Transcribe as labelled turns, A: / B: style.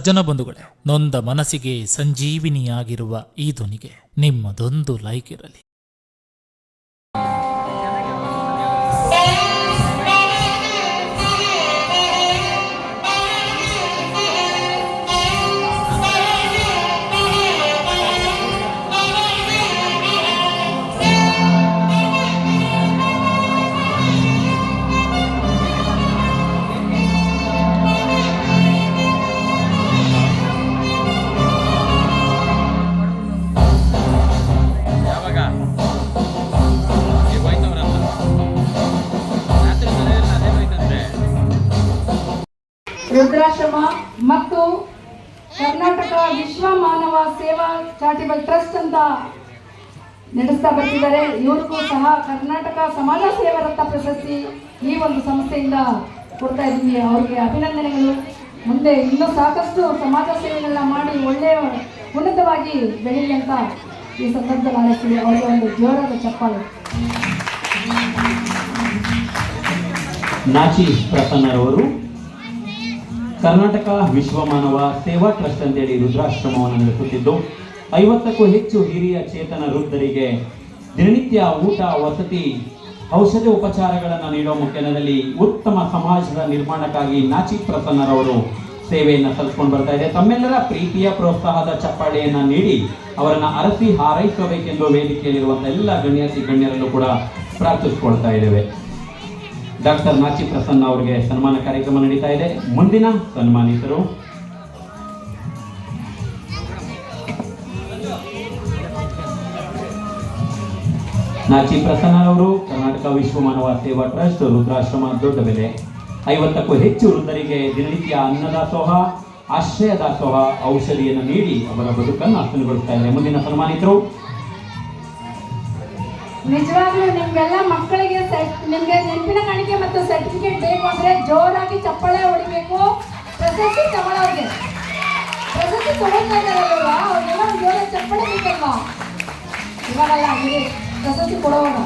A: ಸಜ್ಜನ ಬಂಧುಗಳೇ, ನೊಂದ ಮನಸ್ಸಿಗೆ ಸಂಜೀವಿನಿಯಾಗಿರುವ ಈ ಧ್ವನಿಗೆ ನಿಮ್ಮದೊಂದು ಲೈಕ್ ಇರಲಿ.
B: ರುದ್ರಾಶ್ರಮ ಮತ್ತು ಕರ್ನಾಟಕ ವಿಶ್ವ ಮಾನವ ಸೇವಾ ಚಾರಿಟಬಲ್ ಟ್ರಸ್ಟ್ ಅಂತ ನಡೆಸ್ತಾ ಬರ್ತಿದ್ದಾರೆ. ಇವ್ರಿಗೂ ಸಹ ಕರ್ನಾಟಕ ಸಮಾಜ ಸೇವಾ ರತ್ನ ಪ್ರಶಸ್ತಿ ಈ ಒಂದು ಸಂಸ್ಥೆಯಿಂದ ಕೊಡ್ತಾ ಇದ್ದೀವಿ. ಅವ್ರಿಗೆ ಅಭಿನಂದನೆಗಳು. ಮುಂದೆ ಇನ್ನೂ ಸಾಕಷ್ಟು ಸಮಾಜ ಸೇವೆಗಳನ್ನ ಮಾಡಿ ಒಳ್ಳೆಯ ಉನ್ನತವಾಗಿ ಬೆಳೀಲಿ ಅಂತ ಈ ಸಂದರ್ಭದಲ್ಲಿ ಆಲೋಚಿಸಿ ಅವರಿಗೆ ಒಂದು ಜೋರಾದ ಚಪ್ಪಾಳೆ.
C: ನಾಚಿ ಪ್ರಸನ್ನರವರು ಕರ್ನಾಟಕ ವಿಶ್ವ ಮಾನವ ಸೇವಾ ಟ್ರಸ್ಟ್ ಅಂತೇಳಿ ರುದ್ರಾಶ್ರಮವನ್ನು ನಡೆಸುತ್ತಿದ್ದು 50ಕ್ಕೂ ಹೆಚ್ಚು ಹಿರಿಯ ಚೇತನ ವೃದ್ಧರಿಗೆ ದಿನನಿತ್ಯ ಊಟ, ವಸತಿ, ಔಷಧಿ ಉಪಚಾರಗಳನ್ನು ನೀಡುವ ಮುಖ್ಯದಲ್ಲಿ ಉತ್ತಮ ಸಮಾಜದ ನಿರ್ಮಾಣಕ್ಕಾಗಿ ನಾಚಿ ಪ್ರಸನ್ನರವರು ಸೇವೆಯನ್ನು ಸಲ್ಲಿಸಿಕೊಂಡು ಬರ್ತಾ ಇದೆ. ತಮ್ಮೆಲ್ಲರ ಪ್ರೀತಿಯ ಪ್ರೋತ್ಸಾಹದ ಚಪ್ಪಾಳೆಯನ್ನು ನೀಡಿ ಅವರನ್ನು ಅರಸಿ ಹಾರೈಸಬೇಕೆಂದು ವೇದಿಕೆಯಲ್ಲಿರುವಂತಹ ಎಲ್ಲ ಗಣ್ಯರಲ್ಲೂ ಕೂಡ ಪ್ರಾರ್ಥಿಸಿಕೊಳ್ತಾ ಇದ್ದೇವೆ. ಡಾಕ್ಟರ್ ನಾಚಿ ಪ್ರಸನ್ನ ಅವರಿಗೆ ಸನ್ಮಾನ ಕಾರ್ಯಕ್ರಮ ನಡೀತಾ ಇದೆ. ಮುಂದಿನ ಸನ್ಮಾನಿತರು ನಾಚಿ ಪ್ರಸನ್ನ ಅವರು ಕರ್ನಾಟಕ ವಿಶ್ವ ಮಾನವ ಸೇವಾ ಟ್ರಸ್ಟ್ ರುದ್ರಾಶ್ರಮ ದೊಡ್ಡಬೆಲೆ 50ಕ್ಕೂ ಹೆಚ್ಚು ವೃದ್ಧರಿಗೆ ದಿನನಿತ್ಯ ಅನ್ನದಾಸೋಹ, ಆಶ್ರಯ ದಾಸೋಹ, ಔಷಧಿಯನ್ನು ನೀಡಿ ಅವರ ಬದುಕನ್ನು ಹಸನುಗೊಳಿಸ್ತಾ ಇದೆ. ಮುಂದಿನ ಸನ್ಮಾನಿತರು
B: ನಿಜವಾಗ್ಲೂ ನಿಮ್ಗೆಲ್ಲ ಮಕ್ಕಳಿಗೆ ನಿಮ್ಗೆ ನೆನಪಿನ ಕಾಣಿಕೆ ಮತ್ತು ಸರ್ಟಿಫಿಕೇಟ್ ಬೇಕು ಅಂದ್ರೆ ಜೋರಾಗಿ ಚಪ್ಪಾಳೆ ಹೊಡಿಬೇಕು. ಪ್ರಶಸ್ತಿ ತಗೊಳ್ಳೋರಿಗೆ ಪ್ರಶಸ್ತಿ ತಗೊಳ್ತಾ ಇದ್ದಾರಲ್ವಾ, ಅವ್ರಿಗೆಲ್ಲ ಒಂದು ಜೋರಾಗಿ ಚಪ್ಪಾಳೆ ಬೇಕಲ್ವಾ? ಇವಾಗಲ್ಲ ಪ್ರಶಸ್ತಿ ಕೊಡೋವಾಗ